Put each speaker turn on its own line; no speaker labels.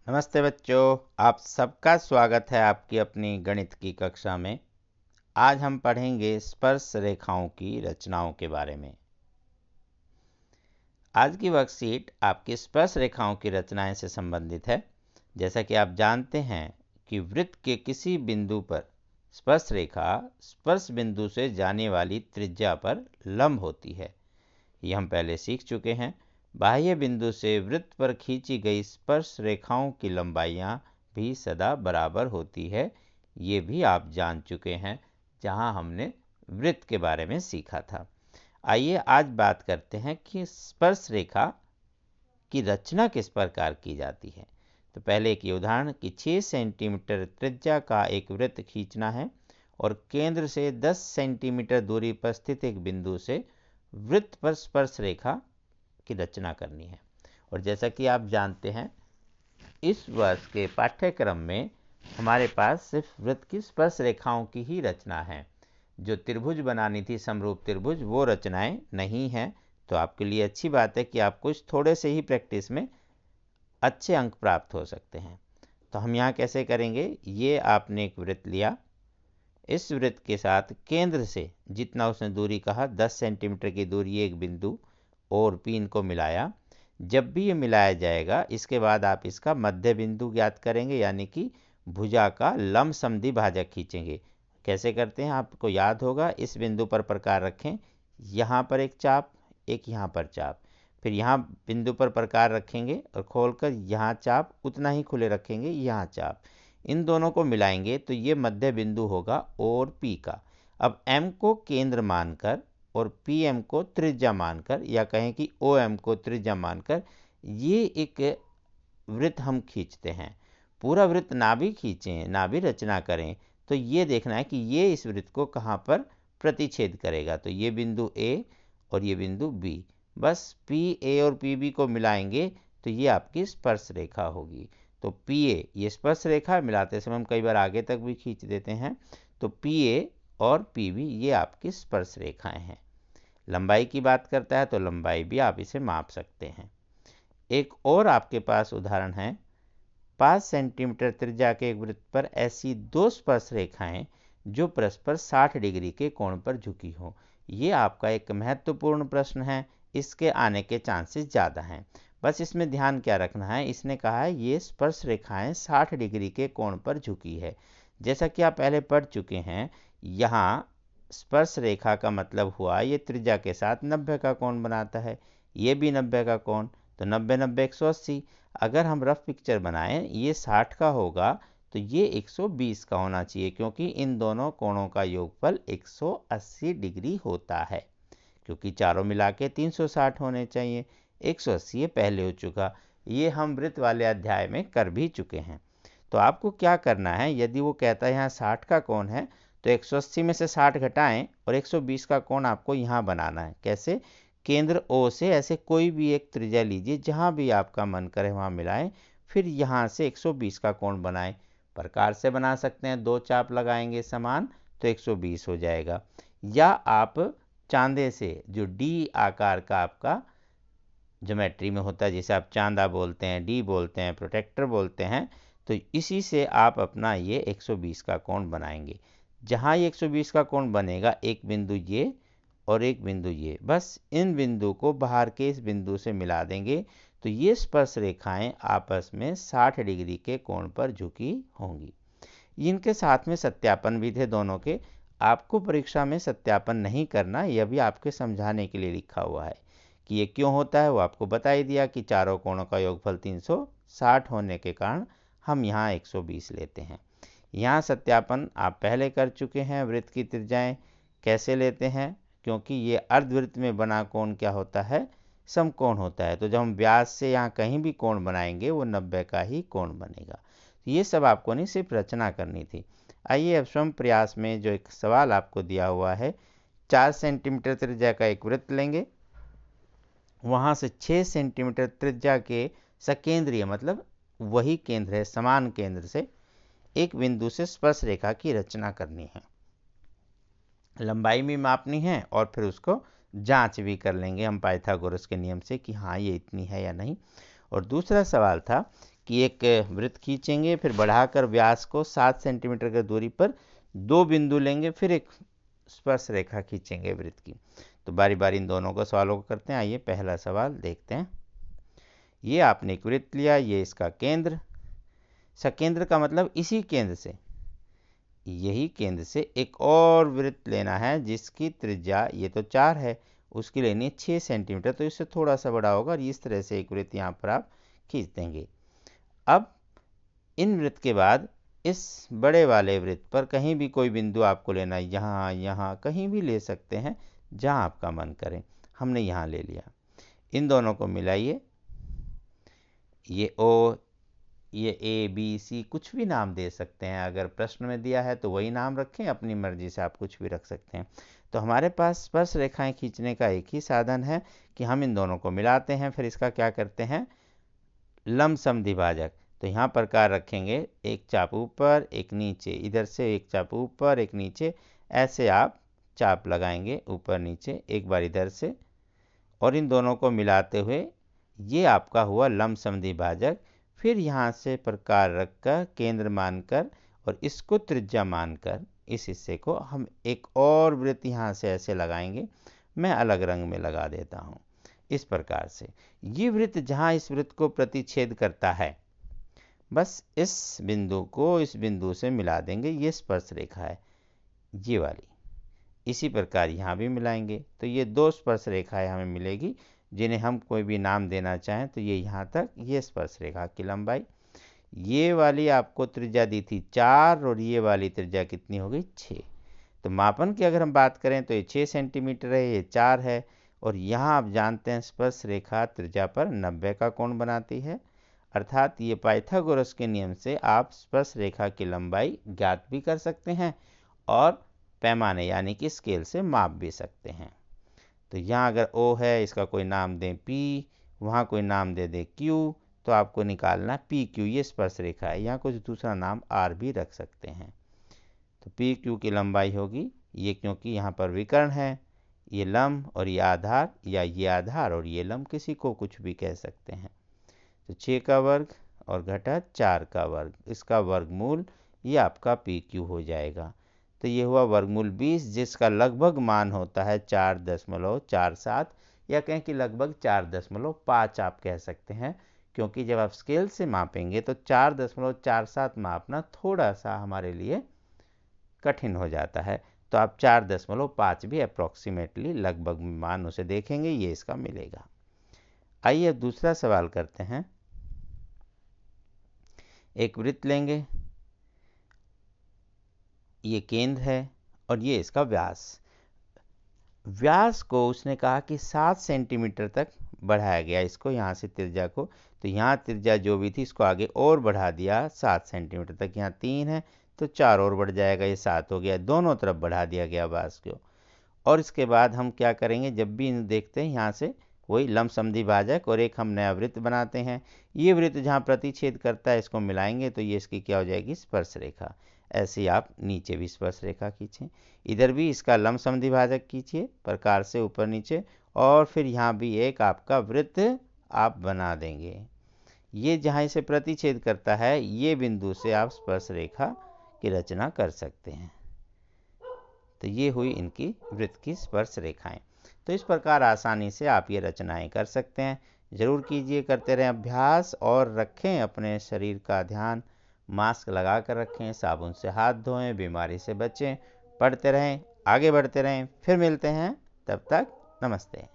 नमस्ते बच्चों, आप सबका स्वागत है आपकी अपनी गणित की कक्षा में। आज हम पढ़ेंगे स्पर्श रेखाओं की रचनाओं के बारे में। आज की वर्कशीट आपकी स्पर्श रेखाओं की रचनाएं से संबंधित है। जैसा कि आप जानते हैं कि वृत्त के किसी बिंदु पर स्पर्श रेखा स्पर्श बिंदु से जाने वाली त्रिज्या पर लंब होती है। ये हम पहले सीख चुके हैं। बाह्य बिंदु से वृत्त पर खींची गई स्पर्श रेखाओं की लंबाइयाँ भी सदा बराबर होती है। ये भी आप जान चुके हैं जहां हमने वृत्त के बारे में सीखा था। आइए आज बात करते हैं कि स्पर्श रेखा की रचना किस प्रकार की जाती है। तो पहले एक उदाहरण कि 6 सेंटीमीटर त्रिज्या का एक वृत्त खींचना है और केंद्र से 10 सेंटीमीटर दूरी पर स्थित एक बिंदु से वृत्त पर स्पर्श रेखा की रचना करनी है। और जैसा कि आप जानते हैं, इस वर्ष के पाठ्यक्रम में हमारे पास सिर्फ वृत्त की स्पर्श रेखाओं की ही रचना है। जो त्रिभुज बनानी थी, समरूप त्रिभुज, वो रचनाएं नहीं हैं। तो आपके लिए अच्छी बात है कि आप कुछ थोड़े से ही प्रैक्टिस में अच्छे अंक प्राप्त हो सकते हैं। तो हम यहाँ कैसे करेंगे, ये आपने एक वृत्त लिया, इस वृत्त के साथ केंद्र से जितना उसने दूरी कहा 10 सेंटीमीटर की दूरी एक बिंदु और पी को मिलाया। जब भी ये मिलाया जाएगा, इसके बाद आप इसका मध्य बिंदु ज्ञात करेंगे, यानी कि भुजा का लंब समद्वि भाजक खींचेंगे। कैसे करते हैं आपको याद होगा। इस बिंदु पर प्रकार रखें, यहाँ पर एक चाप, एक यहाँ पर चाप, फिर यहाँ बिंदु पर प्रकार रखेंगे और खोलकर यहाँ चाप, उतना ही खुले रखेंगे, यहाँ चाप। इन दोनों को मिलाएंगे तो ये मध्य बिंदु होगा और पी का। अब एम को केंद्र मानकर और पी एम को त्रिज्या मानकर, या कहें कि ओ एम को त्रिज्या मानकर, ये एक वृत्त हम खींचते हैं। पूरा वृत्त ना भी खींचें, ना भी रचना करें, तो ये देखना है कि ये इस वृत्त को कहाँ पर प्रतिच्छेद करेगा। तो ये बिंदु ए और ये बिंदु बी, बस पी ए और पी बी को मिलाएंगे तो ये आपकी स्पर्श रेखा होगी। तो पी ए, ये स्पर्श रेखा मिलाते समय हम कई बार आगे तक भी खींच देते हैं। तो पी ए और पी बी ये आपकी स्पर्श रेखाएं हैं। लंबाई की बात करता है तो लंबाई भी आप इसे माप सकते हैं। एक और आपके पास उदाहरण है, 5 सेंटीमीटर त्रिज्या के एक वृत्त पर ऐसी दो स्पर्श रेखाएं जो परस्पर 60 डिग्री के कोण पर झुकी हो। ये आपका एक महत्वपूर्ण प्रश्न है, इसके आने के चांसेस ज़्यादा हैं। बस इसमें ध्यान क्या रखना है, इसने कहा है ये स्पर्श रेखाएं 60 डिग्री के कोण पर झुकी है। जैसा कि आप पहले पढ़ चुके हैं, यहाँ स्पर्श रेखा का मतलब हुआ ये त्रिज्या के साथ 90 का कोण बनाता है, ये भी 90 का कोण, तो 90 90 180। अगर हम रफ पिक्चर बनाएं, ये 60 का होगा तो ये 120 का होना चाहिए, क्योंकि इन दोनों कोणों का योगफल 180 डिग्री होता है। क्योंकि चारों मिला के 360 होने चाहिए, 180 ये पहले हो चुका। ये हम वृत्त वाले अध्याय में कर भी चुके हैं। तो आपको क्या करना है, यदि वो कहता है यहाँ 60 का कोण है तो 180 में से 60 घटाएं और 120 का कोण आपको यहाँ बनाना है। कैसे, केंद्र ओ से ऐसे कोई भी एक त्रिज्या लीजिए, जहाँ भी आपका मन करे वहाँ मिलाएं, फिर यहाँ से 120 का कोण बनाएं। प्रकार से बना सकते हैं, दो चाप लगाएंगे समान तो 120 हो जाएगा। या आप चांदे से, जो डी आकार का आपका ज्योमेट्री में होता है, जिसे आप चांदा बोलते हैं, डी बोलते हैं, प्रोटेक्टर बोलते हैं, तो इसी से आप अपना ये 120 का कोण बनाएंगे। जहाँ ये 120 का कोण बनेगा, एक बिंदु ये और एक बिंदु ये, बस इन बिंदु को बाहर के इस बिंदु से मिला देंगे तो ये स्पर्श रेखाएं आपस में 60 डिग्री के कोण पर झुकी होंगी। इनके साथ में सत्यापन भी थे दोनों के। आपको परीक्षा में सत्यापन नहीं करना, यह भी आपके समझाने के लिए लिखा हुआ है कि ये क्यों होता है। वो आपको बता ही दिया कि चारों कोणों का योगफल 360 होने के कारण हम यहाँ 120 लेते हैं। यहाँ सत्यापन आप पहले कर चुके हैं। वृत्त की त्रिज्याएं कैसे लेते हैं, क्योंकि ये अर्धवृत्त में बना कोण क्या होता है, समकोण होता है। तो जब हम व्यास से यहाँ कहीं भी कोण बनाएंगे वो 90 का ही कोण बनेगा। तो ये सब आपको नहीं, सिर्फ रचना करनी थी। आइए अब स्वयं प्रयास में जो एक सवाल आपको दिया हुआ है, 4 सेंटीमीटर त्रिज्या का एक वृत्त लेंगे, वहाँ से 6 सेंटीमीटर त्रिज्या के सकेंद्रीय, मतलब वही केंद्र है, समान केंद्र से एक बिंदु से स्पर्श रेखा की रचना करनी है। लंबाई भी मापनी है और फिर उसको जांच भी कर लेंगे हम पाइथागोरस के नियम से कि हाँ ये इतनी है या नहीं। और दूसरा सवाल था कि एक वृत्त खींचेंगे, फिर बढ़ाकर व्यास को 7 सेंटीमीटर की दूरी पर 2 बिंदु लेंगे, फिर एक स्पर्श रेखा खींचेंगे वृत्त की। तो बारी बारी इन दोनों को सवालों को करते हैं। आइए पहला सवाल देखते हैं। ये आपने एक वृत्त लिया, ये इसका केंद्र, सकेंद्र का मतलब इसी केंद्र से, यही केंद्र से एक और वृत्त लेना है जिसकी त्रिज्या, ये तो 4 है, उसकी लेनी है 6 सेंटीमीटर, तो इससे थोड़ा सा बड़ा होगा, और इस तरह से एक वृत्त यहाँ पर आप खींच देंगे। अब इन वृत्त के बाद इस बड़े वाले वृत्त पर कहीं भी कोई बिंदु आपको लेना है, यहाँ यहाँ कहीं भी ले सकते हैं जहाँ आपका मन करे। हमने यहाँ ले लिया। इन दोनों को मिलाइए, ये ओ, ये ए बी सी कुछ भी नाम दे सकते हैं, अगर प्रश्न में दिया है तो वही नाम रखें, अपनी मर्जी से आप कुछ भी रख सकते हैं। तो हमारे पास स्पर्श रेखाएं खींचने का एक ही साधन है कि हम इन दोनों को मिलाते हैं, फिर इसका क्या करते हैं, लंब समद्विभाजक। तो यहाँ प्रकार रखेंगे, एक चाप ऊपर एक नीचे, इधर से एक चाप ऊपर एक नीचे, ऐसे आप चाप लगाएंगे ऊपर नीचे, एक बार इधर से, और इन दोनों को मिलाते हुए ये आपका हुआ लंब समद्विभाजक। फिर यहाँ से प्रकार रखकर केंद्र मानकर और इसको त्रिज्या मानकर इस हिस्से को हम एक और वृत्त यहाँ से ऐसे लगाएंगे। मैं अलग रंग में लगा देता हूँ। इस प्रकार से ये वृत्त जहाँ इस वृत्त को प्रतिच्छेद करता है, बस इस बिंदु को इस बिंदु से मिला देंगे, ये स्पर्श रेखा है ये वाली। इसी प्रकार यहाँ भी मिलाएंगे, तो ये 2 स्पर्श रेखाएं हमें मिलेगी, जिन्हें हम कोई भी नाम देना चाहें। तो ये यहाँ तक, ये स्पर्श रेखा की लंबाई, ये वाली आपको त्रिज्या दी थी 4 और ये वाली त्रिज्या कितनी हो गई 6। तो मापन की अगर हम बात करें तो ये 6 सेंटीमीटर है, ये 4 है, और यहाँ आप जानते हैं स्पर्श रेखा त्रिज्या पर 90 का कोण बनाती है, अर्थात ये पाइथागोरस के नियम से आप स्पर्श रेखा की लंबाई ज्ञात भी कर सकते हैं और पैमाने यानी कि स्केल से माप भी सकते हैं। तो यहाँ अगर O है, इसका कोई नाम दें P, वहाँ कोई नाम दे दें Q, तो आपको निकालना PQ, ये स्पर्श रेखा है, यहाँ कुछ दूसरा नाम R भी रख सकते हैं। तो PQ की लंबाई होगी ये, क्योंकि यहाँ पर विकर्ण है, ये लंब और ये आधार, या ये आधार और ये लंब, किसी को कुछ भी कह सकते हैं। तो 6 का वर्ग और घटा 4 का वर्ग, इसका वर्गमूल, ये आपका PQ हो जाएगा। तो ये हुआ वर्गमूल 20, जिसका लगभग मान होता है 4.47, या कहें कि लगभग 4.5 आप कह सकते हैं, क्योंकि जब आप स्केल से मापेंगे तो 4.47 मापना थोड़ा सा हमारे लिए कठिन हो जाता है। तो आप 4.5 भी अप्रॉक्सीमेटली लगभग मान उसे देखेंगे, ये इसका मिलेगा। आइए अब दूसरा सवाल करते हैं। एक वृत्त लेंगे, ये केंद्र है और ये इसका व्यास। व्यास को उसने कहा कि 7 सेंटीमीटर तक बढ़ाया गया, इसको यहाँ से त्रिज्या को, तो यहाँ त्रिज्या जो भी थी इसको आगे और बढ़ा दिया 7 सेंटीमीटर तक। यहाँ 3 है तो 4 और बढ़ जाएगा, ये 7 हो गया, दोनों तरफ बढ़ा दिया गया व्यास को। और इसके बाद हम क्या करेंगे, जब भी देखते हैं यहाँ से वही लंब समद्विभाजक और एक हम नया वृत्त बनाते हैं। ये वृत्त जहाँ प्रतिच्छेद करता है इसको मिलाएंगे, तो ये इसकी क्या हो जाएगी, स्पर्श रेखा। ऐसे आप नीचे भी स्पर्श रेखा खींचें, इधर भी इसका लंब समद्विभाजक खींचिए प्रकार से ऊपर नीचे, और फिर यहाँ भी एक आपका वृत्त आप बना देंगे। ये जहाँ इसे प्रतिच्छेद करता है, ये बिंदु से आप स्पर्श रेखा की रचना कर सकते हैं। तो ये हुई इनकी वृत्त की स्पर्श रेखाएं। तो इस प्रकार आसानी से आप ये रचनाएं कर सकते हैं। जरूर कीजिए, करते रहें अभ्यास, और रखें अपने शरीर का ध्यान, मास्क लगा कर रखें, साबुन से हाथ धोएं, बीमारी से बचें, पढ़ते रहें, आगे बढ़ते रहें। फिर मिलते हैं, तब तक नमस्ते।